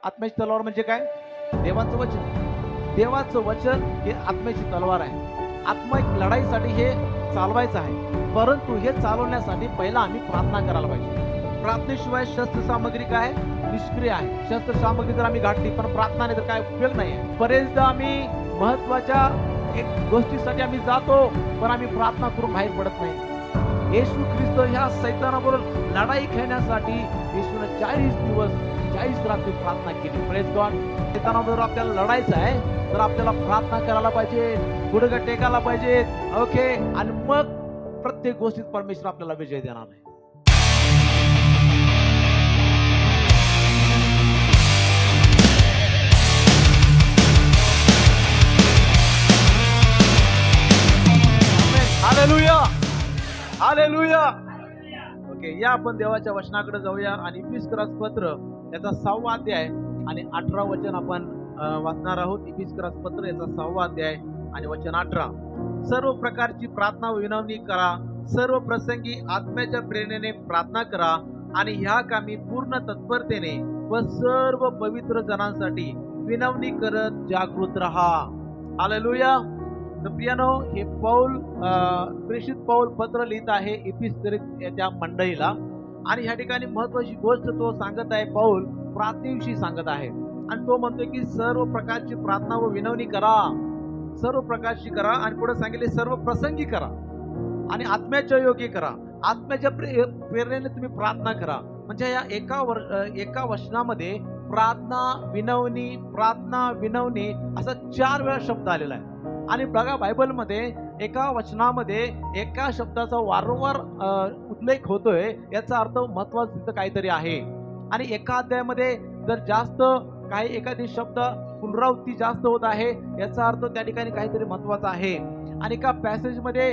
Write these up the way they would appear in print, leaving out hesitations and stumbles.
आत्म्याची तलवार म्हणजे काय? देवाचं वचन. देवाचं वचन हे आत्म्याची तलवार आहे. आत्मा एक लढाईसाठी हे चालवायचं आहे, परंतु हे चालवण्यासाठी पहिला आम्ही प्रार्थना करायला पाहिजे. प्रार्थनेशिवाय शस्त्र सामग्री काय? निष्क्रिय आहे. शस्त्र सामग्री जर आम्ही गाठली पण प्रार्थना नाही तर काय उपयोग नाही आहे. बरेचदा आम्ही महत्वाच्या एक गोष्टीसाठी आम्ही जातो, पण आम्ही प्रार्थना करून बाहेर पडत नाही. येशू ख्रिस्त ह्या सैतानाबरोबर लढाई खेळण्यासाठी येशूने 40 दिवस 40 रात्री प्रार्थना केली. Praise God. सैतानाबरोबर आपल्याला लढायचं आहे तर आपल्याला प्रार्थना करायला पाहिजे, गुडघे टेकायला पाहिजे. ओके, आणि मग प्रत्येक गोष्टीत परमेश्वर आपल्याला विजय देणार आहे. Hallelujah, hallelujah. ओके, या आपण देवाच्या वचनाकडे जाऊया आणि इफिसकरास पत्र याचा 6वा अध्याय आणि 18 वचन आपण वाचणार आहोत. इफिसकरास पत्र याचा 6वा अध्याय आणि वचन 18. सर्व प्रकारची प्रार्थना व विनवणी करा, सर्व प्रसंगी आत्म्याच्या प्रेरणेने प्रार्थना करा आणि ह्या कामी पूर्ण तत्परतेने व सर्व पवित्र जनांसाठी विनवणी करत जागृत रहा. हालेलुया. तर प्रियानो, हे पौल प्रेषित पौल पत्र लिहित आहे इफिसकरीत त्या मंडळीला, आणि ह्या ठिकाणी महत्वाची गोष्ट तो सांगत आहे. पौल प्रार्थनेविषयी सांगत आहे आणि तो म्हणतोय की सर्व प्रकारची प्रार्थना व विनवणी करा, सर्व प्रकारची करा, आणि पुढे सांगितले सर्व प्रसंगी करा आणि आत्म्याच्या योग्य करा. आत्म्याच्या प्रेरणेने तुम्ही प्रार्थना करा. म्हणजे या एका वचनामध्ये प्रार्थना विनवणी असा 4 वेळा शब्द आलेला आहे. आणि बघा, बायबलमध्ये एका वचनामध्ये एका शब्दाचा वारंवार उल्लेख होतोय, याचा अर्थ महत्वाचं तिथं काहीतरी आहे. आणि एका अध्यायामध्ये जर जास्त काही एखादी शब्द पुनरावृत्ती जास्त होत आहे, याचा अर्थ त्या ठिकाणी काहीतरी महत्वाचा आहे. आणि एका पॅसेजमध्ये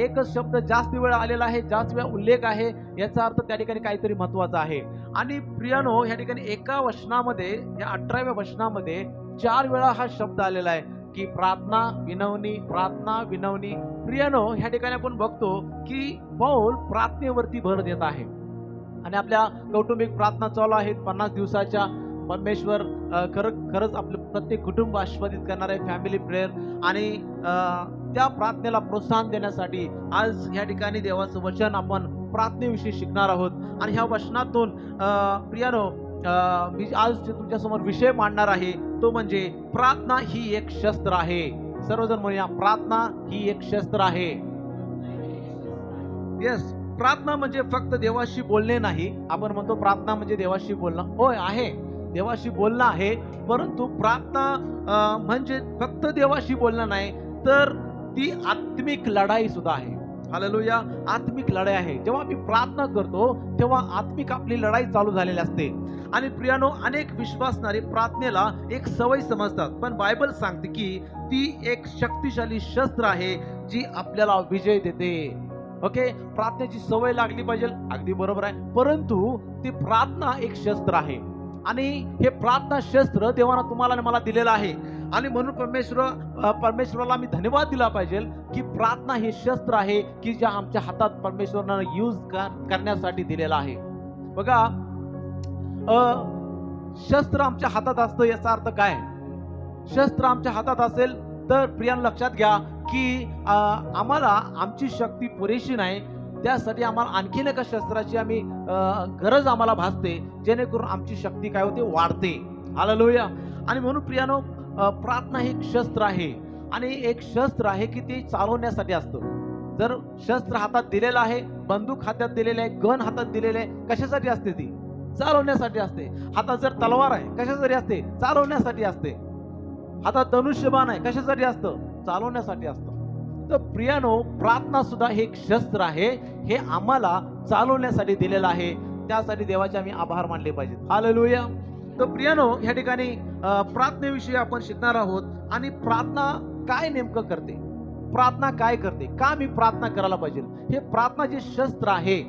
एकच शब्द जास्त वेळा आलेला आहे, जास्त वेळा उल्लेख आहे, याचा अर्थ त्या ठिकाणी काहीतरी महत्वाचा आहे. आणि प्रियानो, या ठिकाणी एका वचनामध्ये, या 18व्या वचनामध्ये 4 वेळा हा शब्द आलेला आहे की प्रार्थना विनवणी, प्रार्थना विनवणी. प्रियानो, ह्या ठिकाणी आपण बघतो की पौल प्रार्थनेवरती भर देत आहे आणि आपल्या कौटुंबिक प्रार्थना चालू आहेत 50 दिवसाच्या. परमेश्वर खरंच आपलं प्रत्येक कुटुंब आशीर्वादित करणार आहे, फॅमिली प्रेयर. आणि त्या प्रार्थनेला प्रोत्साहन देण्यासाठी आज ह्या ठिकाणी देवाचं वचन आपण प्रार्थनेविषयी शिकणार आहोत. आणि ह्या वचनातून प्रियानो, मी आज तुमच्यासमोर विषय मांडणार आहे तो म्हणजे प्रार्थना ही एक शस्त्र आहे. सर्वजण म्हणूया, प्रार्थना ही एक शस्त्र आहे. येस, प्रार्थना म्हणजे फक्त देवाशी बोलणे नाही. आपण म्हणतो प्रार्थना म्हणजे देवाशी बोलणं. होय, आहे, देवाशी बोलणं आहे, परंतु प्रार्थना म्हणजे फक्त देवाशी बोलणं नाही, तर ती आत्मिक लढाई सुद्धा आहे. हालेलुया. आत्मिक लढाई आहे. जेव्हा आम्ही प्रार्थना करतो तेव्हा आत्मिक आपली लढाई चालू झालेली असते. आणि प्रियानो, अनेक विश्वासणारे प्रार्थनेला एक सवय समजतात, पण बायबल सांगते की ती एक शक्तिशाली शस्त्र आहे जी आपल्याला विजय देते. ओके, प्रार्थनेची सवय लागली पाहिजे, अगदी बरोबर आहे, परंतु ती प्रार्थना एक शस्त्र आहे. आणि हे प्रार्थना शस्त्र देवानं तुम्हाला आणि मला दिलेलं आहे. आणि म्हणून परमेश्वराला आम्ही धन्यवाद दिला पाहिजे की प्रार्थना हे शस्त्र आहे की जे आमच्या हातात परमेश्वरानं यूज करण्यासाठी दिलेलं आहे. बघा, शस्त्र आमच्या हातात असतं, याचा अर्थ काय? शस्त्र आमच्या हातात असेल तर प्रियानं लक्षात घ्या की आम्हाला आमची शक्ती पुरेशी नाही, त्यासाठी आम्हाला आणखीन एका शस्त्राची गरज आम्हाला भासते, जेणेकरून आमची शक्ती काय होते? वाढते. हालेलुया. आणि म्हणून प्रियानो, प्रार्थना हे एक शस्त्र आहे, आणि एक शस्त्र आहे की ते चालवण्यासाठी असतं. जर शस्त्र हातात दिलेलं आहे, बंदूक हातात दिलेली आहे, गन हातात दिलेले आहे, कशासाठी असते? ती चालवण्यासाठी असते. हातात जर तलवार आहे, कशासाठी असते? चालवण्यासाठी असते. हातात धनुष्यबाण आहे, कशासाठी असतं? चालवण्यासाठी असतं. तर प्रियानो, प्रार्थना सुद्धा हे एक शस्त्र आहे, हे आम्हाला चालवण्यासाठी दिलेलं आहे. त्यासाठी देवाचे आम्ही आभार मानले पाहिजेत. हालेलुया. तर प्रियानो, ह्या ठिकाणी प्रार्थनेविषयी आपण शिकणार आहोत. आणि प्रार्थना काय नेमकं करते, प्रार्थना काय करते, का मी प्रार्थना करायला पाहिजे, हे प्रार्थना जे शस्त्र आहे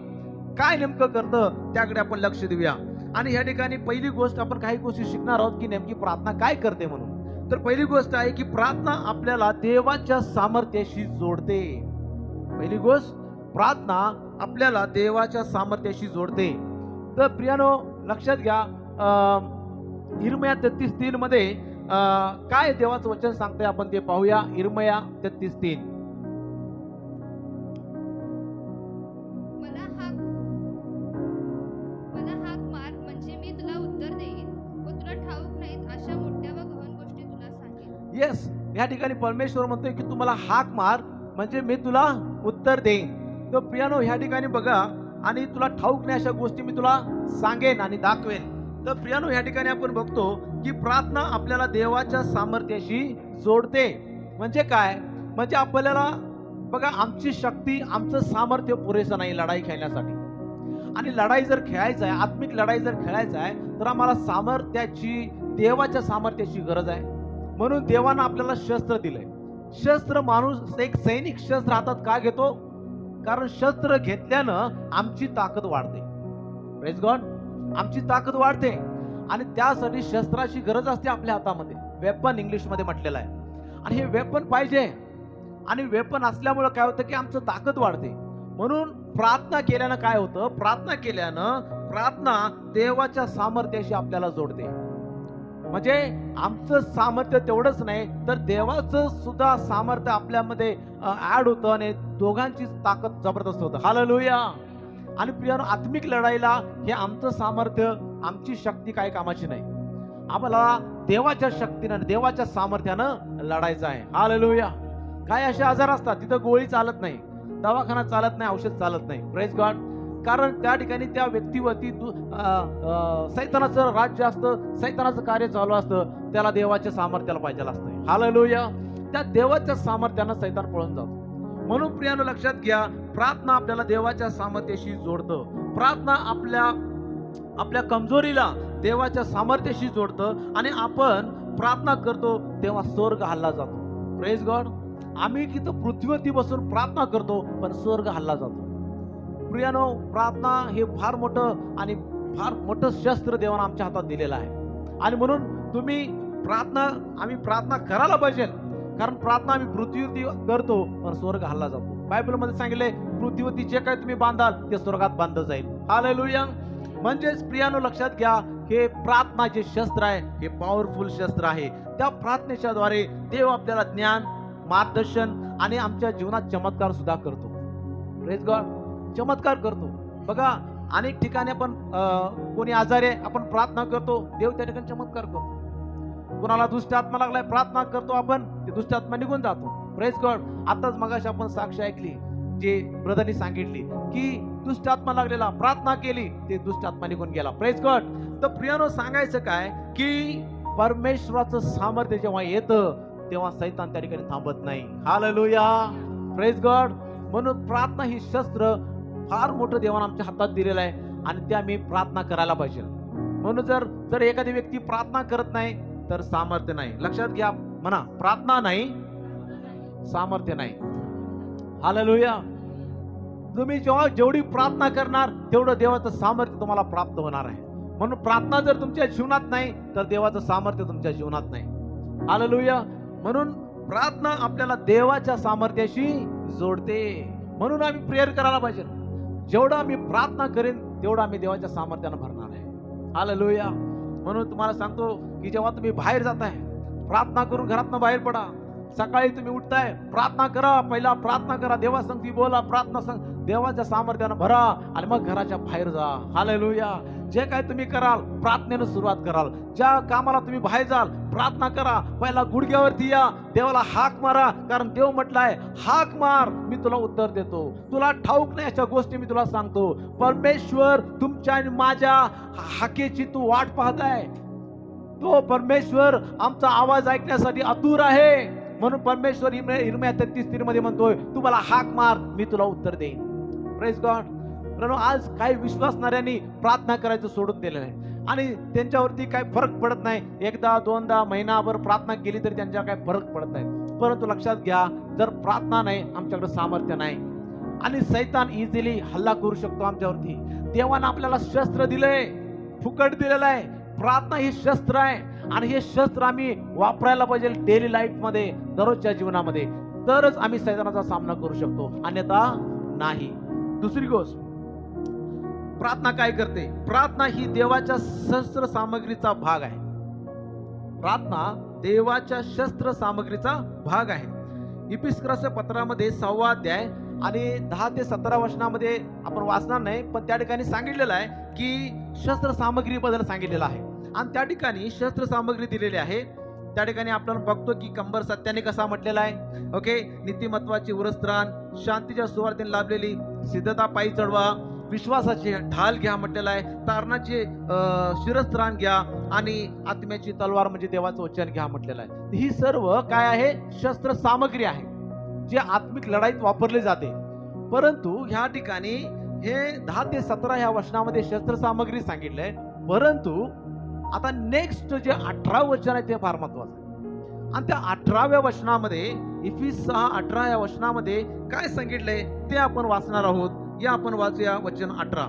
काय नेमकं करतं त्याकडे आपण लक्ष देऊया. आणि ह्या ठिकाणी पहिली गोष्ट आपण काही गोष्टी शिकणार आहोत की नेमकी प्रार्थना काय करते म्हणून. तर पहिली गोष्ट आहे की प्रार्थना आपल्याला देवाच्या सामर्थ्याशी जोडते. पहिली गोष्ट, प्रार्थना आपल्याला देवाच्या सामर्थ्याशी जोडते. तर प्रियानो, लक्षात घ्या, इर्मया 33:3 मध्ये काय देवाचं वचन सांगतंय आपण ते पाहूया. इर्मया 33:3. मला हाक मला हाक मार, म्हणजे मी तुला उत्तर देईन व तुला ठाऊक नाहीत अशा मोठ्या व गहन गोष्टी तुला सांगेन. येस, या ठिकाणी परमेश्वर म्हणतोय की तुम्हाला हाक मार, म्हणजे मी तुला उत्तर देईन. तर प्रियानो, ह्या ठिकाणी बघा, आणि तुला ठाऊक नाही अशा गोष्टी मी तुला सांगेन आणि दाखवेन. तर प्रियानो, ह्या ठिकाणी आपण बघतो की प्रार्थना आपल्याला देवाच्या सामर्थ्याशी जोडते. म्हणजे काय? म्हणजे आपल्याला बघा, आमची शक्ती, आमचं सामर्थ्य पुरेसं नाही लढाई खेळण्यासाठी. आणि लढाई जर खेळायचं आहे, आत्मिक लढाई जर खेळायचं आहे, तर आम्हाला सामर्थ्याची, देवाच्या सामर्थ्याची गरज आहे. म्हणून देवानं आपल्याला शस्त्र दिलंय. शस्त्र, माणूस एक सैनिक शस्त्र हातात का घेतो? कारण शस्त्र घेतल्यानं आमची ताकद वाढते. प्रेज गॉड, आमची ताकद वाढते आणि त्यासाठी शस्त्राची गरज असते आपल्या हातामध्ये. वेपन इंग्लिशमध्ये म्हटलेलं आहे. आणि हे वेपन पाहिजे, आणि वेपन असल्यामुळे काय होतं की आमचं ताकद वाढते. म्हणून प्रार्थना केल्यानं काय होतं? प्रार्थना देवाच्या सामर्थ्याशी आपल्याला जोडते. म्हणजे आमचं सामर्थ्य तेवढंच नाही, तर देवाचं सुद्धा सामर्थ्य आपल्यामध्ये ऍड होतं आणि दोघांची ताकद जबरदस्त होतं. हालेलुया. आणि प्रियानो, आत्मिक लढाईला हे आमचं सामर्थ्य, आमची शक्ती काही कामाची नाही. आम्हाला देवाच्या शक्तीनं, देवाच्या सामर्थ्यानं लढायचं आहे. हालेलुया. काय असे आजार असतात तिथं गोळी चालत नाही, दवाखाना चालत नाही, औषध चालत नाही. Praise God. कारण त्या ठिकाणी त्या व्यक्तीवरती सैतानाचं राज्य असतं, सैतानाचं कार्य चालू असतं. त्याला देवाच्या सामर्थ्याला पाहिजे असतं. हालेलुया. त्या देवाच्या सामर्थ्यानं सैतान पळून जातो. म्हणून प्रियानो, लक्षात घ्या, प्रार्थना आपल्याला देवाच्या सामर्थ्याशी जोडतं. प्रार्थना आपल्या कमजोरीला देवाच्या सामर्थ्याशी जोडतं. आणि आपण प्रार्थना करतो तेव्हा स्वर्ग हल्ला जातो. Praise God. आम्ही तिथं पृथ्वीवरती बसून प्रार्थना करतो, पण स्वर्ग हल्ला जातो. प्रियानो, प्रार्थना हे फार मोठं शस्त्र देवानं आमच्या हातात दिलेलं आहे. आणि म्हणून आम्ही प्रार्थना करायला पाहिजे. कारण प्रार्थना आम्ही पृथ्वीवरती करतो, पण स्वर्ग हल्ला जातो. बायबलमध्ये सांगितले, पृथ्वीवरती जे काही तुम्ही बांधाल ते स्वर्गात बांधलं जाईल. हालेलुया. म्हणजेच प्रियानो, लक्षात घ्या, हे प्रार्थना जे शस्त्र आहे, हे पॉवरफुल शस्त्र आहे. त्या प्रार्थनेच्या द्वारे देव आपल्याला ज्ञान, मार्गदर्शन आणि आमच्या जीवनात चमत्कार सुद्धा करतो. Praise God. चमत्कार करतो. बघा, अनेक ठिकाणी आपण कोणी आजारी आहे, आपण प्रार्थना करतो, देव त्या ठिकाणी चमत्कार करतो. कोणाला दुष्ट आत्मा लागलाय, प्रार्थना करतो आपण, ते दुष्ट आत्मा निघून जातो. Praise God. आताच मगाशी आपण साक्ष ऐकली, जे ब्रदरनी सांगितली की दुष्ट आत्मा लागलेला, प्रार्थना केली, ते दुष्ट आत्मा निघून गेला. Praise God. तर प्रियानो, सांगायचं काय की परमेश्वराचं सामर्थ्य जेव्हा येतं तेव्हा सैतान त्या ठिकाणी थांबत नाही. हालेलुया. Praise God. म्हणून प्रार्थना ही शस्त्र फार मोठं देवानं आमच्या हातात दिलेलं आहे, आणि ते आम्ही प्रार्थना करायला पाहिजे. म्हणून जर एखादी व्यक्ती प्रार्थना करत नाही, तर सामर्थ्य नाही. लक्षात घ्या, म्हणा, प्रार्थना नाही, सामर्थ्य नाही. हालेलुया. तुम्ही जेवढी प्रार्थना करणार, तेवढं देवाचं सामर्थ्य तुम्हाला प्राप्त होणार आहे. म्हणून प्रार्थना जर तुमच्या जीवनात नाही, तर देवाचं सामर्थ्य तुमच्या जीवनात नाही. हालेलुया. म्हणून प्रार्थना आपल्याला देवाच्या सामर्थ्याशी जोडते. म्हणून आम्ही प्रेयर करायला पाहिजे. जेवढं आम्ही प्रार्थना करेन, तेवढं आम्ही देवाच्या सामर्थ्यानं भरणार आहे. हालेलुया. म्हणून तुम्हाला सांगतो की जेव्हा तुम्ही बाहेर जाताय, प्रार्थना करून घरातनं बाहेर पडा. सकाळी तुम्ही उठताय, प्रार्थना करा. पहिला प्रार्थना करा, देवासंगती बोला, प्रार्थना संग देवाच्या सामर्थ्यानं भरा, आणि मग घराच्या बाहेर जा. हालेलुया. जे काय तुम्ही कराल, प्रार्थनेनं सुरुवात कराल. ज्या कामाला तुम्ही बाहेर जाल, प्रार्थना करा. पहिला गुडघ्यावरती या, देवाला हाक मारा. कारण देव म्हटलाय, हाक मार, मी तुला उत्तर देतो. तुला ठाऊक नाही अशा गोष्टी मी तुला सांगतो. परमेश्वर तुमच्या आणि माझ्या हाकेची तू वाट पाहताय. तो परमेश्वर आमचा आवाज ऐकण्यासाठी आतुर आहे. म्हणून परमेश्वर इर्मया 33:3 मध्ये म्हणतोय, तू मला हाक मार, मी तुला उत्तर देईन. Praise God. आज काही विश्वासणाऱ्यांनी प्रार्थना करायचं सोडून दिलेलं आहे, आणि त्यांच्यावरती काही फरक पडत नाही. एकदा दोनदा महिनाभर प्रार्थना केली तरी त्यांच्यावर काही फरक पडत नाही. परंतु लक्षात घ्या, जर प्रार्थना नाही, आमच्याकडे सामर्थ्य नाही, आणि सैतान इझिली हल्ला करू शकतो आमच्यावरती. देवानं आपल्याला शस्त्र दिलंय, फुकट दिलेलं आहे. प्रार्थना ही शस्त्र आहे, आणि हे शस्त्र आम्ही वापरायला पाहिजे डेली लाईफ मध्ये, दररोजच्या जीवनामध्ये. तरच आम्ही सैतानाचा सामना करू शकतो, अन्यथा नाही. दुसरी गोष्ट, प्रार्थना काय करते? प्रार्थना ही देवाच्या शस्त्र सामग्रीचा भाग आहे. प्रार्थना देवाच्या शस्त्र सामग्रीचा भाग आहे. इफिसकराच्या पत्रामध्ये 6वा अध्याय आणि 10 ते 17 वचनामध्ये आपण वाचणार नाही, पण त्या ठिकाणी सांगितलेलं आहे की शस्त्र सामग्री बद्दल सांगितलेलं आहे आणि त्या ठिकाणी शस्त्र सामग्री दिलेली आहे. त्या ठिकाणी आपण बघतो की कंबर सत्याने कसा म्हटलेला आहे. ओके, नीतिमत्वाची उरस्त्राण, शांतीच्या सुवार्तेने लाभलेली सिद्धता पायी चढवा, विश्वासाचे ढाल घ्या म्हटलेला आहे, तारणाचे शिरस्त्राण घ्या आणि आत्म्याची तलवार म्हणजे देवाचं वचन घ्या म्हटलेलं आहे. ही सर्व काय आहे? शस्त्र सामग्री आहे जे आत्मिक लढाईत वापरले जाते. परंतु ह्या ठिकाणी हे 10 ते 17 ह्या वचनामध्ये शस्त्र सामग्री सांगितलंय. परंतु आता नेक्स्ट जे 18 वचन आहे ते फार महत्वाचं आहे आणि त्या 18व्या वचनामध्ये इफिस 6:18 या वचनामध्ये काय सांगितलंय ते आपण वाचणार आहोत. या आपण वाचूया वचन 18.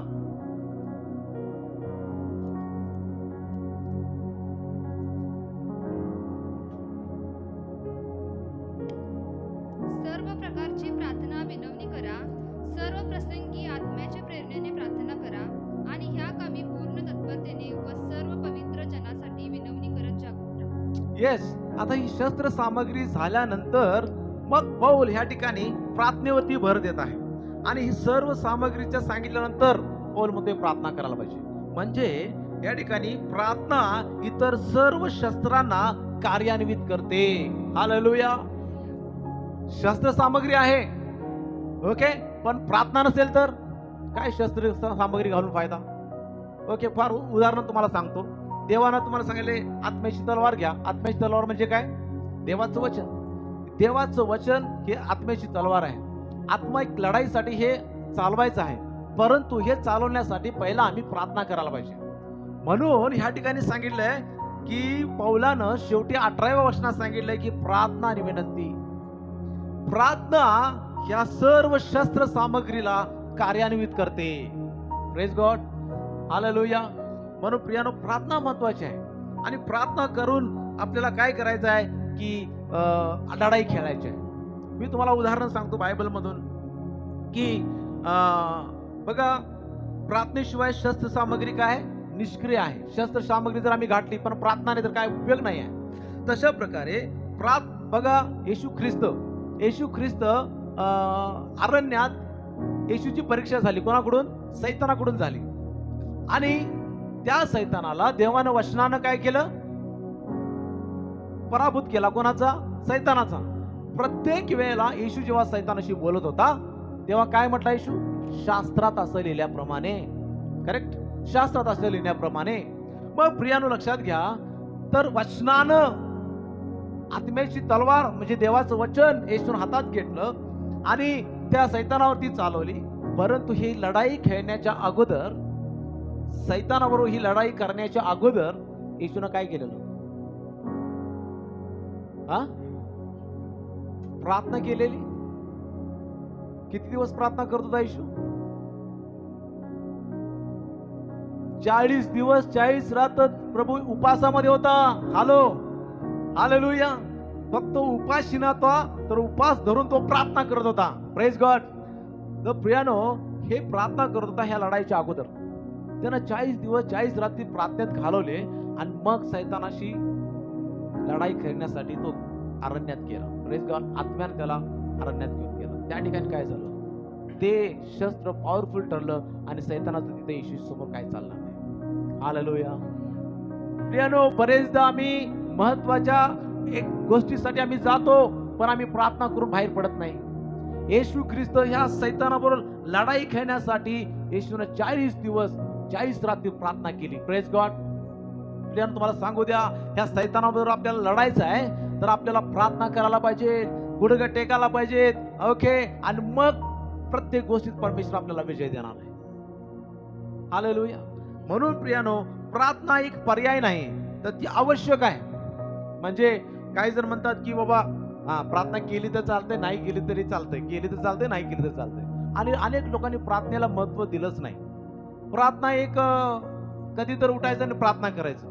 सर्व प्रकारची प्रार्थना विनवणी करा, सर्व प्रसंगी आत्म्याच्या प्रेरणेने प्रार्थना करा आणि ह्या कामी पूर्ण तत्परतेने व सर्व पवित्र जनासाठी विनवणी करत जागृत राहा. येस, आता ही शस्त्र सामग्री झाल्यानंतर मग पौल ह्या ठिकाणी प्रार्थनेवरती भर देत आहे आणि ही सर्व सामग्रीच्या सांगितल्यानंतर पौल मध्ये प्रार्थना करायला पाहिजे. म्हणजे या ठिकाणी प्रार्थना इतर सर्व शस्त्रांना कार्यान्वित करते. हालेलुया. शस्त्र सामग्री आहे, ओके, पण प्रार्थना नसेल तर काय शस्त्र सामग्री घालून फायदा? ओके, फार उदाहरण तुम्हाला सांगतो. देवानं तुम्हाला सांगितले आत्म्याची तलवार घ्या. आत्म्याची तलवार म्हणजे काय? देवाचं वचन. देवाचं वचन हे आत्म्याची तलवार आहे. आत्मिक लढाईसाठी हे चालवायचं आहे, परंतु हे चालवण्यासाठी पहिला आम्ही प्रार्थना करायला पाहिजे. म्हणून ह्या ठिकाणी सांगितलंय की पौलानं शेवटी 18व्या वचनात सांगितलंय की प्रार्थना आणि विनंती. प्रार्थना ह्या सर्व शस्त्र सामग्रीला कार्यान्वित करते. Praise God. हालेलुया. म्हणून प्रियानो, प्रार्थना महत्वाची आहे आणि प्रार्थना करून आपल्याला काय करायचं आहे की लढाई खेळायची आहे. मी तुम्हाला उदाहरण सांगतो बायबल मधून की बघा, प्रार्थनेशिवाय शस्त्र सामग्री काय निष्क्रिय आहे. शस्त्र सामग्री जर आम्ही घातली पण प्रार्थनाने तर काय उपयोग नाही आहे. तशा प्रकारे बघा, येशू ख्रिस्त अरण्यात येशूची परीक्षा झाली. कोणाकडून? सैतानाकडून झाली. आणि त्या सैतानाला देवानं वचनानं काय केलं? पराभूत केला. कोणाचा? सैतानाचा. प्रत्येक वेळेला येशू जेव्हा सैतानाशी बोलत होता तेव्हा काय म्हटलं येशू? शास्त्रात असं लिहिल्याप्रमाणे. करेक्ट, शास्त्रात असं लिहिल्याप्रमाणे. मग प्रियानो लक्षात घ्या, तर वचनानं आत्म्याची तलवार म्हणजे देवाचं वचन येशून हातात घेतलं आणि त्या सैतानावरती चालवली. परंतु ही लढाई खेळण्याच्या अगोदर, सैतानाबरोबर ही लढाई करण्याच्या अगोदर येशूनं काय केलेलं? प्रार्थना केलेली. किती दिवस प्रार्थना करत होता येशू? 40 दिवस 40 रात प्रभू उपासामध्ये होता. हालेलुया. फक्त उपाशी नव्हता तर उपास धरून तो प्रार्थना करत होता. Praise God. तर प्रियानो, हे प्रार्थना करत होता ह्या लढाईच्या अगोदर. त्यानं 40 दिवस 40 रात्री प्रार्थनेत घालवले आणि मग सैतानाशी लढाई खेळण्यासाठी तो अरण्यात गेला. Praise God. आत्म्याने त्याला अरण्यात घेऊन गेला. त्या ठिकाणी काय झालं? ते शस्त्र पॉवरफुल ठरलं आणि सैतानाचं तिथे येशू समोर काय चालणार नाही. हालेलुया. प्रियानो, बरेचदा आम्ही महत्वाच्या एक गोष्टीसाठी आम्ही जातो पण आम्ही प्रार्थना करून बाहेर पडत नाही. येशू ख्रिस्त ह्या सैतानाबरोबर लढाई खेळण्यासाठी येशूने 40 दिवस 40 रात्री प्रार्थना केली. Praise God. प्रियानो, तुम्हाला सांगू द्या, ह्या सैतानाबरोबर आपल्याला लढायचं आहे तर आपल्याला प्रार्थना करायला पाहिजे, गुडघे टेकायला पाहिजेत. ओके, आणि मग प्रत्येक गोष्टीत परमेश्वर आपल्याला विजय देणार आहे. हालेलुया. म्हणून प्रियानो, प्रार्थना एक पर्याय नाही तर ती आवश्यक आहे. म्हणजे काही जण म्हणतात की बाबा प्रार्थना केली तर चालते, नाही केली तरी चालते, केली तर चालते, नाही केली तर चालते. आणि अनेक लोकांनी प्रार्थनेला महत्व दिलंच नाही. प्रार्थना एक कधी तर उठायचं आणि प्रार्थना करायचं,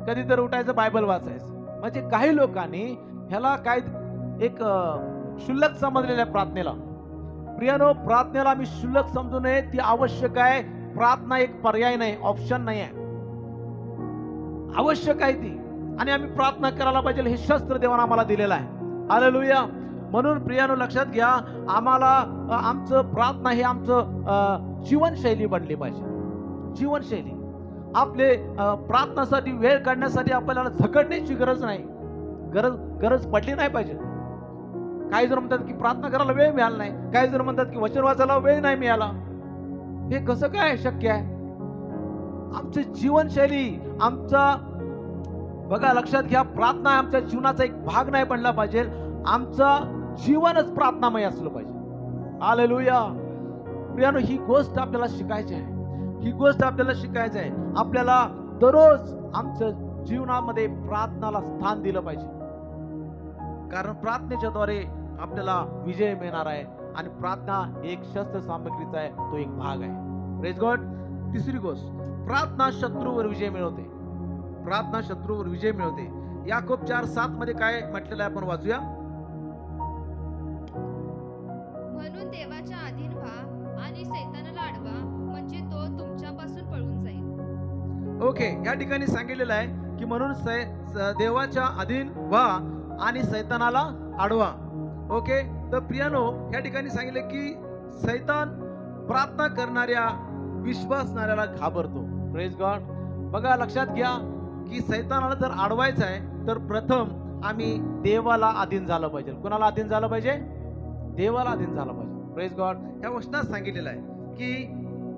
कधी तर उठायचं बायबल वाचायचं. म्हणजे काही लोकांनी ह्याला काय एक क्षुल्लक समजलेल्या प्रार्थनेला. प्रियानो, प्रार्थनेला आम्ही क्षुल्लक समजू नये. ती आवश्यक आहे. प्रार्थना एक पर्याय नाही, ऑप्शन नाही आहे, आवश्यक आहे ती. आणि आम्ही प्रार्थना करायला पाहिजे हे शस्त्र देवानं आम्हाला दिलेलं आहे. हालेलुया. म्हणून प्रियानो लक्षात घ्या, आम्हाला आमचं प्रार्थना हे आमचं जीवनशैली बनली पाहिजे. जीवनशैली आपले प्रार्थनासाठी वेळ काढण्यासाठी आपल्याला झगडण्याची गरज नाही. गरज पडली नाही पाहिजे. काही जण म्हणतात की प्रार्थना करायला वेळ मिळाला नाही, काही जण म्हणतात की वचन वाचायला वेळ नाही मिळाला. हे कसं काय शक्य आहे? आमची जीवनशैली आमचा बघा लक्षात घ्या, प्रार्थना आमच्या जीवनाचा एक भाग नाही बनला पाहिजे. आमचं जीवनच प्रार्थनामय असलं पाहिजे. हालेलुया. प्रियानो, ही गोष्ट आपल्याला शिकायची आहे. ही गोष्ट आपल्याला शिकायची आहे. आपल्याला दररोज आमच्या जीवनामध्ये प्रार्थनाला स्थान दिलं पाहिजे. कारण प्रार्थनेच्या द्वारे आपल्याला विजय मिळणार आहे आणि प्रार्थना एक शस्त्र सामग्रीचा आहे, तो एक भाग आहे. Praise God. तिसरी गोष्ट, प्रार्थना शत्रूवर विजय मिळवते. प्रार्थना शत्रूवर विजय मिळवते. याकोब 4:7 मध्ये काय म्हटलेलं आहे आपण वाचूया. म्हणून देवाच्या अधीन व्हा आणि सैतानाला अडवा, म्हणजे तो तुमच्यापासून पळून जाईल. ओके, या ठिकाणी सांगितलेलं आहे की म्हणून देवाच्या अधीन व्हा आणि सैतानाला अडवा. ओके, तर प्रियानो, या ठिकाणी सांगितले की सैतान प्रार्थना करणाऱ्या विश्वासणाऱ्याला घाबरतो. Praise God. बघा लक्षात घ्या की सैतानाला जर अडवायचं आहे तर प्रथम आम्ही देवाला अधीन झालं पाहिजे. कोणाला अधीन झालं पाहिजे? देवाला अधीन झालं पाहिजे. Praise God. या वचनात सांगितलेलं आहे की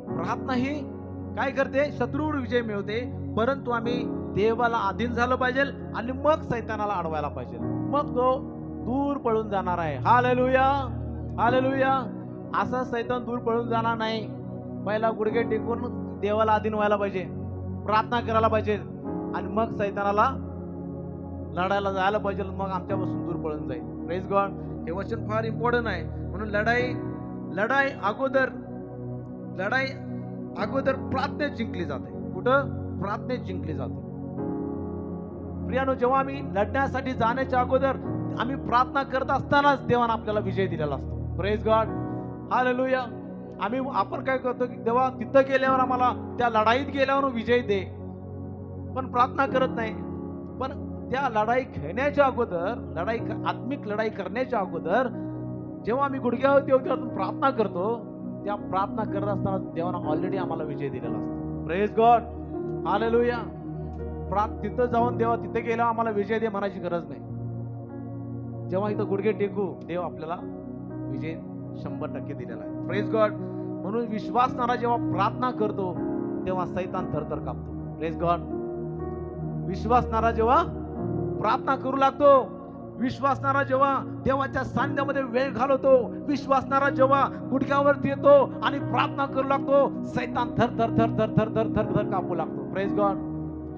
प्रार्थना ही काय करते? शत्रूवर विजय मिळवते. परंतु आम्ही देवाला अधीन झालं पाहिजे आणि मग सैतानाला अडवायला पाहिजे. मग तो दूर पळून जाणार आहे. हालेलुया. हालेलुया. असा सैतान दूर पळून जाणार नाही. पहिला गुडघे टेकून देवाला अधीन व्हायला पाहिजे, प्रार्थना करायला पाहिजे आणि मग सैतानाला लढायला जायला पाहिजे. मग आमच्यापासून दूर पळून जाईल. Praise God. हे वचन फार इम्पॉर्टंट आहे. म्हणून लढाई अगोदर प्रार्थनेत जिंकली जाते. कुठं? प्रार्थनेत जिंकली जाते. प्रियानो, जेव्हा आम्ही लढण्यासाठी जाण्याच्या अगोदर आम्ही प्रार्थना करत असतानाच देवाने आपल्याला विजय दिलेला असतो. Praise God. हालेलुया. आपण काय करतो की देवा तिथं गेल्यावर आम्हाला त्या लढाईत गेल्यावर विजय दे, पण प्रार्थना करत नाही. पण त्या लढाई खेळण्याच्या अगोदर, आत्मिक लढाई करण्याच्या अगोदर जेव्हा आम्ही गुडघ्यावरती प्रार्थना करतो, त्या प्रार्थना करत असताना देवाने ऑलरेडी आम्हाला विजय दिलेला असतो. Praise God. हालेलुया. तिथं जाऊन देवा तिथे गेल्यावर आम्हाला विजय दे म्हणायची गरज नाही. जेव्हा इथं गुडघे टेकू, देव आपल्याला विजय 100% दिलेला आहे. Praise God. म्हणून विश्वासणारा जेव्हा प्रार्थना करतो तेव्हा सैतान थरथर कापतो. Praise God. विश्वासणारा जेव्हा प्रार्थना करू लागतो, विश्वासणारा जेव्हा देवाच्या सान्निध्यामध्ये वेळ घालवतो, विश्वासणारा जेव्हा गुडघ्यावरती येतो आणि प्रार्थना करू लागतो, सैतान थरथर थरथर थरथर थरथर कापू लागतो. Praise God.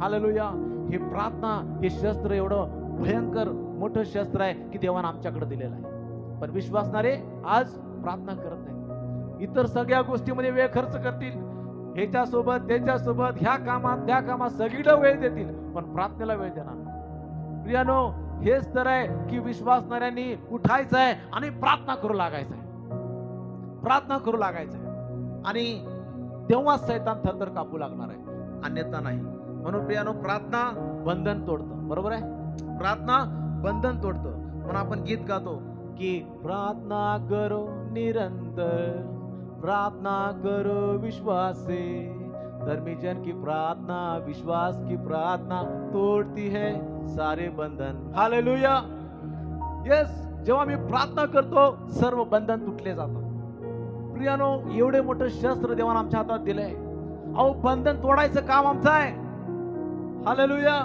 हालेलुया. हे प्रार्थना, हे शस्त्र एवढं भयंकर मोठं शस्त्र आहे की देवाने आमच्याकडे दिलेलं आहे. पण विश्वासणारे आज प्रार्थना करत नाही. इतर सगळ्या गोष्टीमध्ये वेळ खर्च करतील, ह्याच्यासोबत त्याच्यासोबत, ह्या कामात त्या कामात सगळीकडे वेळ देतील, पण प्रार्थनेला वेळ देणार नाही. प्रियानो, हेच तर आहे की विश्वासणाऱ्यांनी उठायचं आहे आणि प्रार्थना करू लागायचं आहे. प्रार्थना करू लागायचं आहे आणि तेव्हा सैतान थरथर कापू लागणार आहे, अन्यथा नाही. म्हणून प्रियानो, प्रार्थना बंधन तोडतं. बरोबर आहे? प्रार्थना बंधन तोडतं. म्हणून आपण गीत गातो की प्रार्थना करो निरंतर, प्रार्थना करो विश्वास से, धर्मी जन की प्रार्थना, विश्वास की प्रार्थना तोड़ती है सारे बंधन. हालेलुया. यस. जेव्हा मी प्रार्थना करतो सर्व बंधन तुटले जातात. प्रियानो, एवढे मोठे शस्त्र देवाने आमच्या हातात दिलंय. अहो, बंधन तोडायचं काम आमचं आहे. हालेलुया.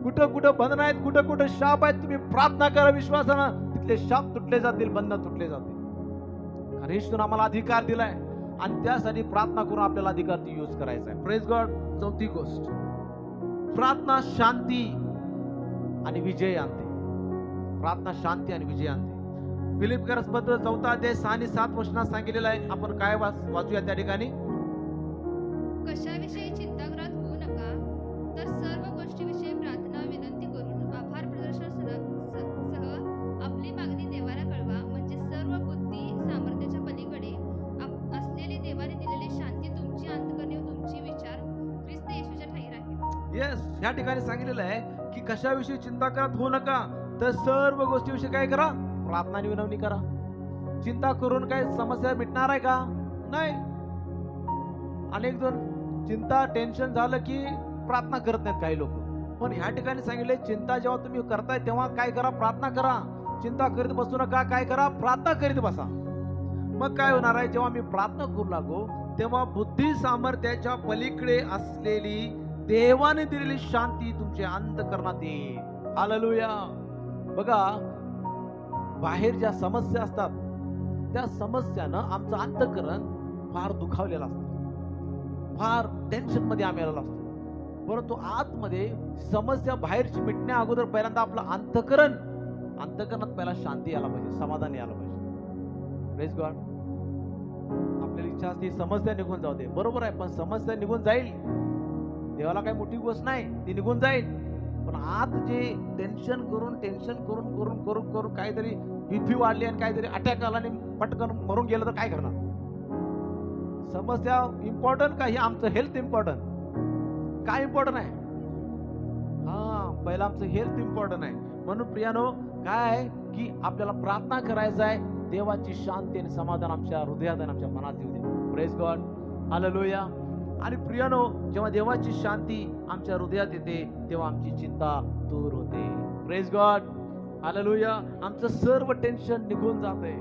कुठं कुठं बंधन आहेत, कुठं कुठं शाप आहेत, तुम्ही प्रार्थना करा विश्वासानं, तिथले शाप तुटले जातील, बंधन तुटले जातील. कारण ईश्वर आम्हाला अधिकार दिलाय आणि त्यासाठी प्रार्थना करून आपल्याला अधिकार यूज करायचा आहे. Praise God. चौथी गोष्ट, प्रार्थना शांती आणि विजय आणते. प्रार्थना शांती आणि विजय आणते. फिलिप्पियर्स पत्र 4 अध्याय 6 आणि 7 वचनात सांगितलेलं आहे. आपण काय वाचूया त्या ठिकाणी. कशाविषयी चिंताग्रस्त होऊ नका, तर सर्व गोष्टीविषयी प्रार्थना विनंती करून आभार प्रदर्शनासह आपली मागणी देवाला कळवा, म्हणजे सर्व बुद्धी सामर्थ्याच्या पलीकडे असलेली देवाने दिलेली शांती तुमची अंतःकरणे व तुमची विचार ख्रिस्त येशूच्या ठायी राहील. येस. या ठिकाणी सांगितलेलं आहे की कशाविषयी चिंता करत होऊ नका, तर सर्व गोष्टीविषयी काय करा, प्रार्थना आणि विनवणी करा. चिंता करून काय समस्या मिटणार आहे का? नाही. अनेक जण चिंता टेन्शन झालं की प्रार्थना करत नाहीत काही लोक. पण ह्या ठिकाणी सांगितले चिंता जेव्हा तुम्ही करताय तेव्हा काय करा, प्रार्थना करा. चिंता करीत बसू नका, काय करा, प्रार्थना करीत बसा. मग काय होणार आहे, जेव्हा मी प्रार्थना करू लागो तेव्हा बुद्धी सामर्थ्याच्या पलीकडे असलेली देवाने दिलेली शांती तुमच्या अंतःकरणात येईल. हालेलुया. बघा, बाहेर ज्या समस्या असतात त्या समस्यानं आमचं अंतःकरण फार दुखावलेलं असतं, फार टेन्शन मध्ये आम्ही आलेलो असतो. परंतु आतमध्ये समस्या बाहेरची मिटण्या अगोदर पहिल्यांदा आपलं अंतःकरणात पहिला शांती यायला पाहिजे, समाधान यायला पाहिजे. Praise God. आपल्याला इच्छा असते समस्या निघून जाऊ दे, बरोबर आहे, पण समस्या निघून जाईल, देवाला काही मोठी गोष्ट नाही, ती निघून जाईल. पण आत जे टेन्शन करून काहीतरी बीपी वाढली आणि काहीतरी अटॅक आला आणि पटकन मरून गेलं तर काय करणार? समस्या इम्पॉर्टंट का, हे आमचं हेल्थ इम्पॉर्टंट? काय इम्पॉर्टंट आहे? पहिला आमचं हेल्थ इम्पॉर्टंट आहे. म्हणून प्रियानो, काय आहे की आपल्याला प्रार्थना करायचं आहे, देवाची शांती आणि समाधान आमच्या हृदयात आणि आमच्या मनात येऊ दे. Praise God. हालेलुया. आणि प्रियानो, जेव्हा देवाची शांती आमच्या हृदयात येते तेव्हा आमची चिंता दूर होते. Praise God. हालेलुया. आमचं सर्व टेन्शन निघून जाते.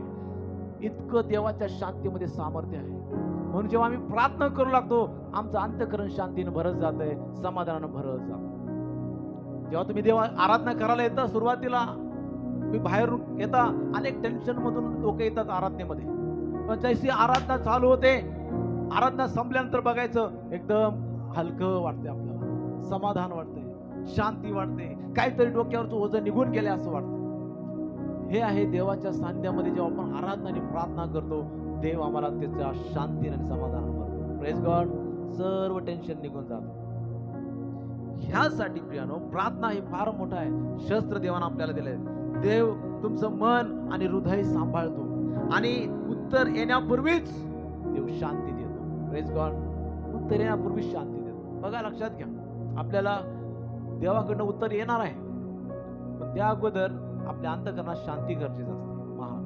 इतकं देवाच्या शांतीमध्ये सामर्थ्य आहे. म्हणून जेव्हा आम्ही प्रार्थना करू लागतो आमचं अंतःकरण शांतीनं भरत जातंय, समाधानानं भरत जातं. जेव्हा तुम्ही देवा आराधना करायला येता, सुरुवातीला तुम्ही बाहेर येता, अनेक टेन्शन मधून लोक येतात आराधनेमध्ये. पण जैसी आराधना चालू होते, आराधना संपल्यानंतर बघायचं एकदम हलकं वाटते, आपल्याला समाधान वाटते, शांती वाटते, काहीतरी डोक्यावरचं ओझं निघून गेले असं वाटतं. हे आहे देवाच्या सान्निध्यामध्ये जेव्हा आपण आराधना आणि प्रार्थना करतो, देव आम्हाला त्याच्या शांती आणि समाधान भरतो. Praise God. सर्व टेन्शन निघून जातं. ह्यासाठी प्रियानो, प्रार्थना हे फार मोठं आहे, शस्त्र देवानं आपल्याला दिलंय. देव तुमचं मन आणि हृदय सांभाळतो आणि उत्तर येण्यापूर्वीच देव शांती देतो. Praise God. उत्तर येण्यापूर्वीच शांती देतो. बघा, लक्षात घ्या, आपल्याला देवाकडनं उत्तर येणार आहे, पण त्या अगोदर आपल्या अंतःकरणात शांती गरजेची असते. महान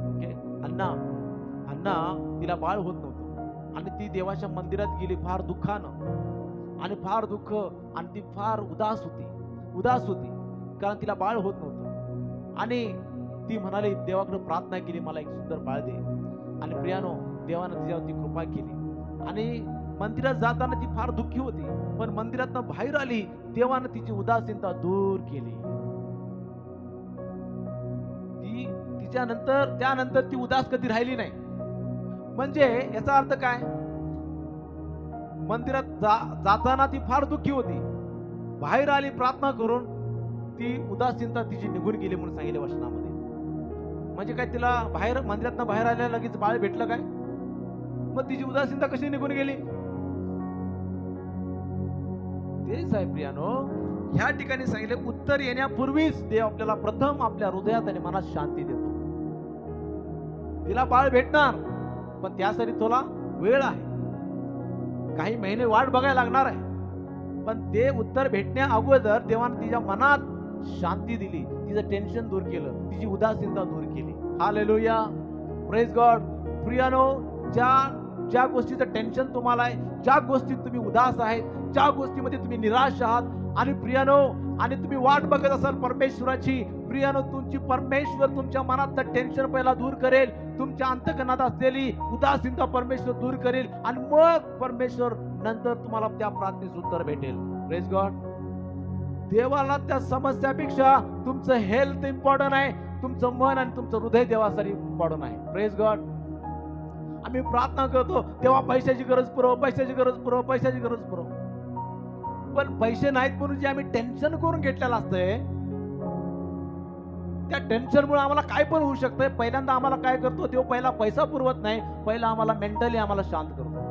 ओके. अन्ना तिला बाळ होत नव्हतं आणि ती देवाच्या मंदिरात गेली फार दुःखानं आणि फार दुःख, आणि ती फार उदास होती कारण तिला बाळ होत नव्हतं. आणि ती म्हणाली, देवाकडे प्रार्थना केली, मला एक सुंदर बाळ दे. आणि प्रियानो, देवानं तिच्यावरती कृपा केली आणि मंदिरात जाताना ती फार दुःखी होती, पण मंदिरातनं बाहेर आली, देवानं तिची उदासीनता दूर केली. त्यानंतर ती उदास कधी राहिली नाही. म्हणजे याचा अर्थ काय? मंदिरात जाताना ती फार दुःखी होती, बाहेर आली प्रार्थना करून, ती उदासीनता तिची निघून गेली म्हणून सांगितले वचनामध्ये. म्हणजे काय, तिला मंदिरातनं बाहेर आल्या लगेच बाळ भेटलं काय? मग तिची उदासीनता कशी निघून गेली? तेच आहे प्रियानो, ह्या ठिकाणी सांगितले उत्तर येण्यापूर्वीच देव आपल्याला प्रथम आपल्या हृदयात आणि मनात शांती देतो. तिला बाळ भेटणार, पण त्यासाठी तुला वेळ आहे, काही महिने वाट बघायला लागणार आहे. पण ते उत्तर भेटण्या अगोदर देवाने तिच्या मनात शांती दिली, तिचं टेन्शन दूर केलं, तिची उदासीनता दूर केली. हालेलुया. Praise God. प्रियानो, ज्या गोष्टीचं टेन्शन तुम्हाला आहे, ज्या गोष्टीत तुम्ही उदास आहेत, ज्या गोष्टीमध्ये तुम्ही निराश आहात, आणि प्रियानो, आणि तुम्ही वाट बघत असाल परमेश्वराची, प्रियानो, परमेश्वर तुमच्या मनातलं टेन्शन पहिला दूर करेल, तुमच्या अंतःकरणात असलेली उदासीनता परमेश्वर दूर करेल, आणि मग परमेश्वर नंतर तुम्हाला त्या प्रार्थनेचं उत्तर भेटेल. Praise God. देवाला त्या समस्यापेक्षा तुमचं हेल्थ इम्पॉर्टंट आहे, तुमचं मन आणि तुमचं हृदय देवासाठी इम्पॉर्टंट आहे. Praise God. आम्ही प्रार्थना करतो तेव्हा पैशाची गरज पुरव, पण पैसे नाहीत म्हणून जे आम्ही टेन्शन करून घेतलेलं असतंय, त्या टेन्शनमुळे आम्हाला काय पण होऊ शकतंय. पहिल्यांदा आम्हाला काय करतो, तेव्हा पहिला पैसा पुरवत नाही, पहिला आम्हाला मेंटली आम्हाला शांत करतो,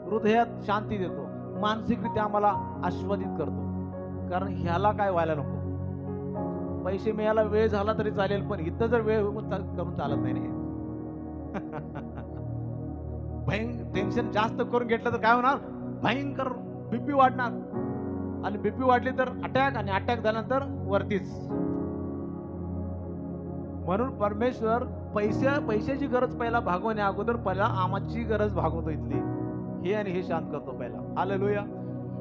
हृदयात शांती देतो, मानसिकरित्या आम्हाला आस्वादित करतो. कारण ह्याला काय व्हायला नको, पैसे मिळायला वेळ झाला तरी चालेल, पण इथं जर वेळ करून चालत नाही. टेन्शन जास्त करून घेतलं तर काय होणार, भयंकर बीपी वाढणार, आणि बीपी वाढली तर अटॅक, आणि अटॅक झाल्यानंतर वरतीच. म्हणून परमेश्वर पैशाची गरज पहिला भागवण्या अगोदर पहिला आमाची गरज भागवतो इथली. हे आणि हे शांत करतो पहिला. हालेलुया.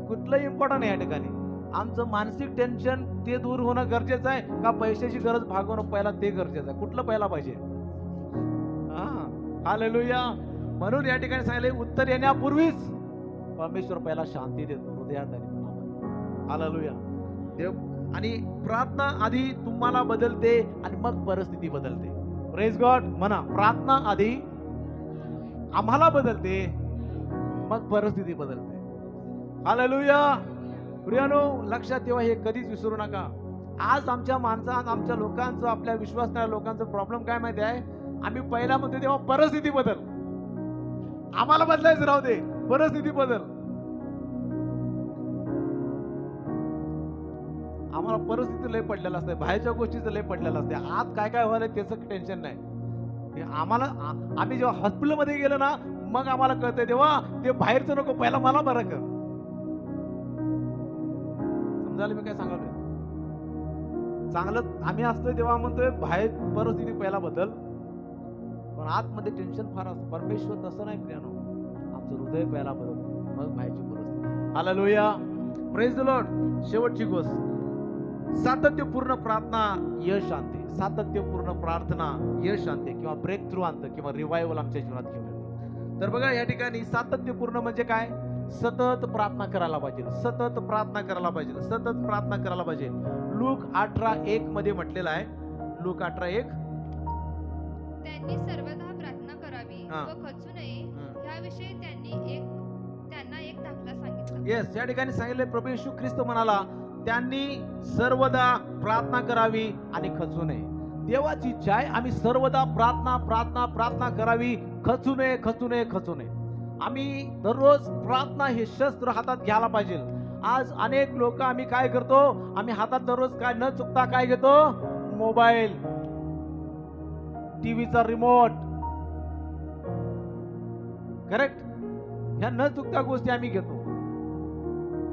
कुठलंही इम्पॉर्टंट आहे या ठिकाणी. आमचं मानसिक टेन्शन ते दूर होणं गरजेचं आहे का पैशाची गरज भागवणं पहिला ते गरजेचं आहे? कुठलं पहिला पाहिजे? हालेलुया. म्हणून या ठिकाणी सांगितले उत्तर येण्यापूर्वीच परमेश्वर पहिला शांती देतो हृदयात आणि मनामध्ये. हालेलुया. देव आणि प्रार्थना आधी तुम्हाला बदलते आणि मग परिस्थिती बदलते. Praise God. म्हणा, प्रार्थना आधी आम्हाला बदलते, मग परिस्थिती बदलते. हालेलुया. प्रियानो, लक्षात ठेवा, हे कधीच विसरू नका. आज आमच्या आमच्या लोकांचं, आपल्या विश्वासणाऱ्या लोकांचं प्रॉब्लेम काय माहिती आहे? आम्ही पहिला म्हणतो तेव्हा परिस्थिती बदल. आम्हाला बदलायचं राहू दे, परिस्थिती बदल. आम्हाला परिस्थिती लय पडलेलं असते, बाहेरच्या गोष्टीचं लय पडलेलं असते. आत काय काय व्हायला त्याचं टेन्शन नाही. आम्हाला आम्ही जेव्हा हॉस्पिटलमध्ये गेलो ना, मग आम्हाला कळतंय तेव्हा ते बाहेरचं नको, पहिला मला बरं कर. समजायला मी काय सांगालोय? चांगलं आम्ही असतोय तेव्हा म्हणतोय बाहेर परिस्थिती पहिला बदल, पण आतमध्ये टेन्शन फार असतं. परमेश्वर तसं नाही प्रियानो. आमचं हृदय पहिला बदल, मग बाहेरची परिस्थिती. हालेलुया. Praise the Lord. शेवटची गोष्ट, सातत्यपूर्ण प्रार्थना यश आणते. सातत्यपूर्ण प्रार्थना यश आणते किंवा ब्रेक थ्रू आणते किंवा रिवायवल आमच्या जीवनात घेऊन येते. तर बघा, या ठिकाणी सातत्यपूर्ण म्हणजे काय? सतत प्रार्थना करायला पाहिजे, सतत प्रार्थना करायला पाहिजे, सतत प्रार्थना करायला पाहिजे. लूक 18:1 मध्ये म्हटलेलं आहे. लूक 18:1, त्यांनी सर्वदा प्रार्थना करावी हा. व खचू नये याविषयी त्यांना एक दाखला सांगितला. येस, या ठिकाणी सांगितले प्रभू येशू ख्रिस्त म्हणाला, त्यांनी सर्वदा प्रार्थना करावी आणि खचू नये. देवाची इच्छा आहे आम्ही सर्वदा प्रार्थना प्रार्थना प्रार्थना करावी, खचू नये, खचू नये, खचू नये. आम्ही दररोज प्रार्थना हे शस्त्र हातात घ्यायला पाहिजे. आज अनेक लोक आम्ही काय करतो? आम्ही हातात दररोज काय न चुकता काय घेतो? मोबाईल, टीव्हीचा रिमोट. करेक्ट? ह्या न चुकता गोष्टी आम्ही घेतो.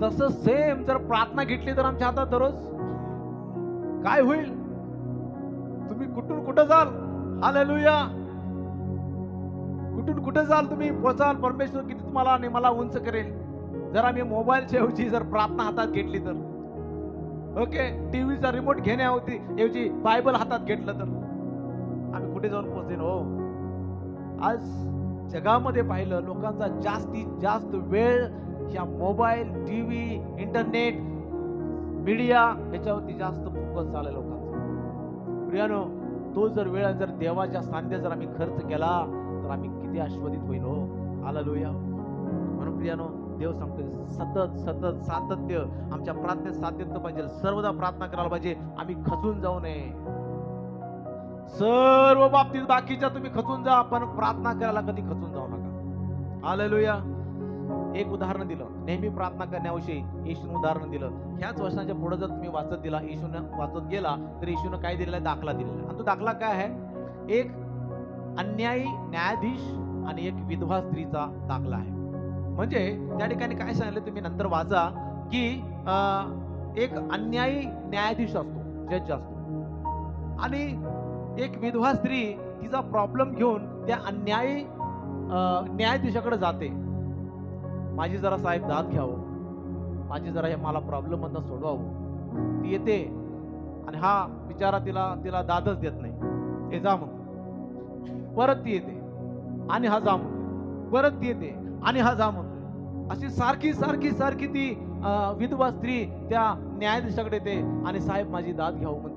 तसं सेम जर प्रार्थना घेतली तर आमच्या हातात दररोज काय होईल? तुम्ही कुठून कुठं जाल? हालेलुया. कुठून कुठे जाल तुम्ही पोचाल? परमेश्वर किती तुम्हाला आणि मला उंच करेल जर आम्ही मोबाईलच्या ऐवजी जर प्रार्थना हातात घेतली तर. ओके, टीव्हीचा रिमोट घेण्याऐवजी बायबल हातात घेतलं तर आम्ही कुठे जाऊन पोहोचेन? हो, आज जगामध्ये पाहिलं लोकांचा जास्तीत जास्त वेळ ह्या मोबाईल, टीव्ही, इंटरनेट, मीडिया ह्याच्यावरती जास्त फोकस झाला लोकांचा. प्रियानो, तो जर वेळ जर देवाच्या सान्निध्यात जर आम्ही खर्च केला तर आम्ही किती आस्वादित होईल. हो, हालेलुया. म्हणून प्रियानो, देव सांगतो सतत सतत सातत्य आमच्या प्रार्थनेत सातत्य पाहिजे. सर्वदा प्रार्थना करायला पाहिजे. आम्ही खचून जाऊ नये. सर्व बाबतीत बाकीच्या तुम्ही खचून जा, पण प्रार्थना करायला कधी खचून जाऊ नका. हालेलुया. एक उदाहरण दिलं, नेहमी प्रार्थना करण्याविषयी येशूने उदाहरण दिलं. ह्याच वर्षाच्या पुढे जर तुम्ही वाचत दिला, येशूने वाचत गेला तर येशूने काय दिलेला आहे? दाखला दिलेला आहे. आणि तो दाखला काय आहे? एक अन्यायी न्यायाधीश आणि एक विधवा स्त्रीचा दाखला आहे. म्हणजे त्या ठिकाणी काय सांगितलं तुम्ही नंतर वाचा की एक अन्यायी न्यायाधीश असतो, जज असतो, आणि एक विधवा स्त्री तिचा प्रॉब्लेम घेऊन त्या अन्यायी न्यायाधीशाकडे जाते. माझी जरा साहेब दाद घ्यावं, माझी जरा हे मला प्रॉब्लेम मधनं सोडवावं. ती येते आणि हा बिचारा तिला दादच देत नाही. हे जा म्हणतो. परत ती येते आणि हा जा म्हणतो. परत ती येते आणि हा जा म्हणतो. अशी सारखी सारखी सारखी ती विधवा स्त्री त्या न्यायाधीशाकडे येते आणि साहेब माझी दाद घ्यावं म्हणून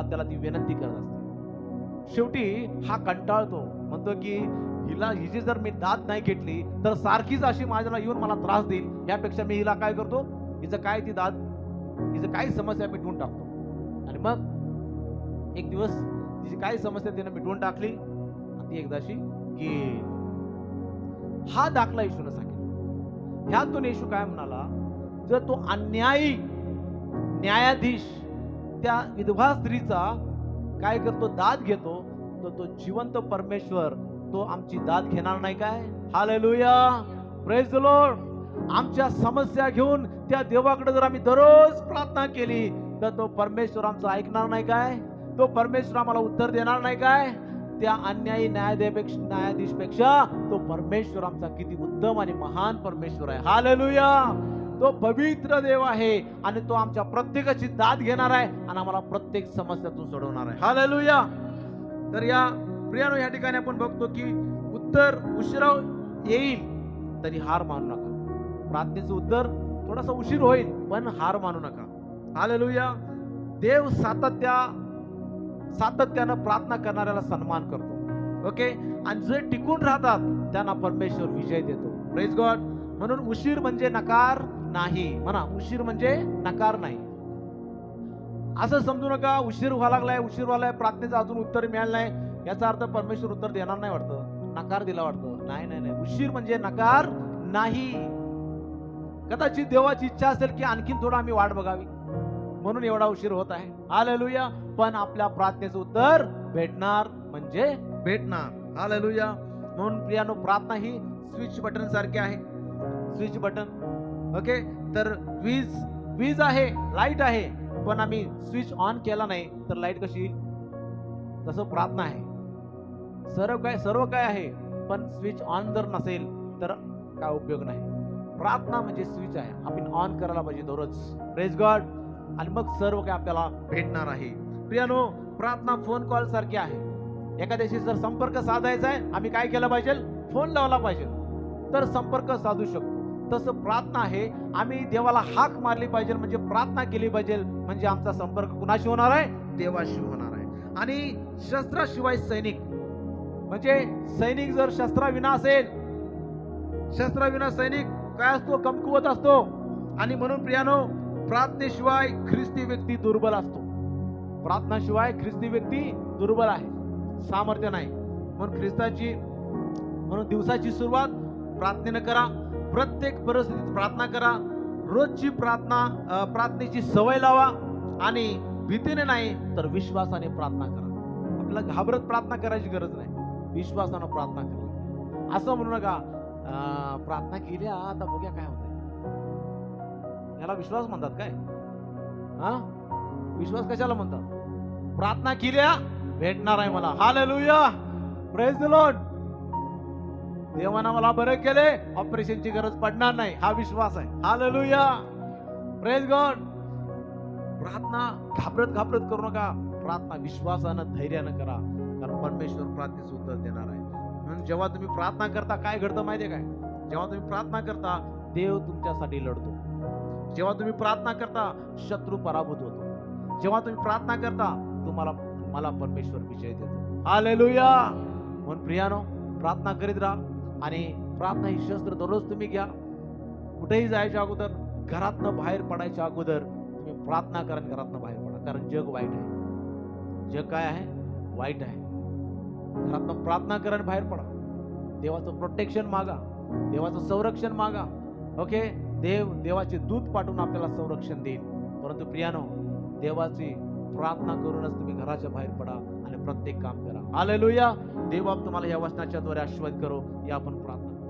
त्याला ती विनंती करत असते. शेवटी हा कंटाळतो, म्हणतो की हिची जर मी दाद नाही घेतली तर सारखीच अशी माझ्याला येऊन मला त्रास देईल. यापेक्षा मी हिला काय करतो, हिचं काय समस्या मिटवून टाकतो. आणि मग एक दिवस तिची काय समस्या तिने मिटवून टाकली आणि ती एकदाशी गेली. हा दाखला येशूने सांगितला. ह्यातून येशू काय म्हणाला? जर तो अन्यायी न्यायाधीश त्या विधवा स्त्रीचा काय करतो? दाद घेतो, तर तो जिवंत परमेश्वर तो आमची दाद घेणार नाही काय? हालेलुया. Praise the Lord. आमच्या समस्या घेऊन त्या देवाकडे जर आम्ही दररोज प्रार्थना केली तर तो परमेश्वर आमचं ऐकणार नाही काय? तो परमेश्वर आम्हाला उत्तर देणार नाही काय? त्या अन्यायी न्यायाधीशपेक्षा तो परमेश्वर आमचा किती उत्तम आणि महान परमेश्वर आहे. हालेलुया. तो पवित्र देव आहे आणि तो आमच्या प्रत्येकाची दाद घेणार आहे आणि आम्हाला प्रत्येक समस्यातून सोडवणार आहे. हालेलुया. तर या प्रियानो या ठिकाणी आपण बघतो की उत्तर उशिरा येईल तरी हार मानू नका. प्रार्थनेचं उत्तर थोडासा उशीर होईल पण हार मानू नका. हालेलुया. देव सातत्यानं प्रार्थना करणाऱ्याला सन्मान करतो. ओके. आणि जे टिकून राहतात त्यांना परमेश्वर विजय देतो. Praise God. म्हणून उशीर म्हणजे नकार नाही. म्हणा, उशीर म्हणजे नकार नाही. असं समजू नका उशीर व्हायला लागलाय, प्रार्थनेचं अजून उत्तर मिळालं नाही याचा अर्थ परमेश्वर उत्तर देणार नाही वाटतं, नकार दिला वाटतं. नाही. उशीर म्हणजे नकार नाही. कदाचित देवाची इच्छा असेल की आणखीन थोडं आम्ही वाट बघावी म्हणून एवढा उशीर होत आहे. हालेलुया. पण आपल्या प्रार्थनेचं उत्तर भेटणार म्हणजे भेटणार. हालेलुया. म्हणून प्रियानो, प्रार्थना ही स्विच बटन सारखी आहे. Switch button. ओके. तर वीज आहे, लाईट आहे, पण आम्ही स्विच ऑन केला नाही तर लाईट कशी येईल? तसं प्रार्थना आहे. सर्व काय आहे, पण स्विच ऑन जर नसेल तर काय उपयोग नाही. प्रार्थना म्हणजे स्विच आहे, आपण ऑन करायला पाहिजे दररोज. Praise God. आणि मग सर्व काय आपल्याला भेटणार आहे. प्रियानो, प्रार्थना फोन कॉल सारखी आहे. एखाद्याशी जर संपर्क साधायचा आहे, आम्ही काय केलं पाहिजे? फोन लावला पाहिजे तर संपर्क साधू शकतो. तसं प्रार्थना आहे, आम्ही देवाला हाक मारली पाहिजे, म्हणजे प्रार्थना केली पाहिजे, म्हणजे आमचा संपर्क कुणाशी होणार आहे? देवाशी होणार आहे. आणि शस्त्राशिवाय सैनिक, म्हणजे सैनिक जर शस्त्राविना असेल, शस्त्राविना सैनिक काय असतो? कमकुवत असतो. आणि म्हणून प्रियानो, प्रार्थनेशिवाय ख्रिस्ती व्यक्ती दुर्बल असतो. प्रार्थनाशिवाय ख्रिस्ती व्यक्ती दुर्बल आहे, सामर्थ्य नाही. म्हणून दिवसाची सुरुवात प्रार्थनेनं करा. प्रत्येक परिस्थितीत प्रार्थना करा. रोजची प्रार्थनेची सवय लावा आणि भीतीने नाही तर विश्वासाने प्रार्थना करा. आपल्याला घाबरत प्रार्थना करायची गरज नाही, विश्वासानं प्रार्थना करा. असं म्हणू नका प्रार्थना केली आता बघूया काय होतंय. याला विश्वास म्हणतात काय? विश्वास कशाला म्हणतात? प्रार्थना केल्या भेटणार आहे मला. हालेलुया. Praise the Lord. देवानं मला बरं केले, ऑपरेशनची गरज पडणार नाही, हा विश्वास आहे. हालेलुया. Praise God. प्रार्थना घाबरत करू नका. प्रार्थना विश्वासानं, धैर्यानं करा, कारण परमेश्वर प्रार्थनेचं उत्तर देणार आहे. म्हणून जेव्हा तुम्ही प्रार्थना करता काय घडतं माहितीये काय? जेव्हा तुम्ही प्रार्थना करता देव तुमच्यासाठी लढतो. जेव्हा तुम्ही प्रार्थना करता शत्रू पराभूत होतो. जेव्हा तुम्ही प्रार्थना करता मला परमेश्वर विजय देतो. हालेलुया. म्हणून प्रियानो, प्रार्थना करीत राहा. आणि प्रार्थना ही शस्त्र दररोज तुम्ही घ्या. कुठेही जायच्या अगोदर, घरातनं बाहेर पडायच्या अगोदर तुम्ही प्रार्थना करा, घरातनं बाहेर पडा, कारण जग वाईट आहे. जग काय आहे? वाईट आहे. घरातनं प्रार्थना करा, बाहेर पडा. देवाचं प्रोटेक्शन मागा, देवाचं संरक्षण मागा. ओके. देवाचे दूत पाठवून आपल्याला संरक्षण देईल. परंतु प्रियानो, देवाची प्रार्थना करूनच तुम्ही घराच्या बाहेर पडा आणि प्रत्येक काम करा. हालेलुया. देव बाप तुम्हाला या वचनाच्या द्वारे आशीर्वाद करो. या आपण प्रार्थना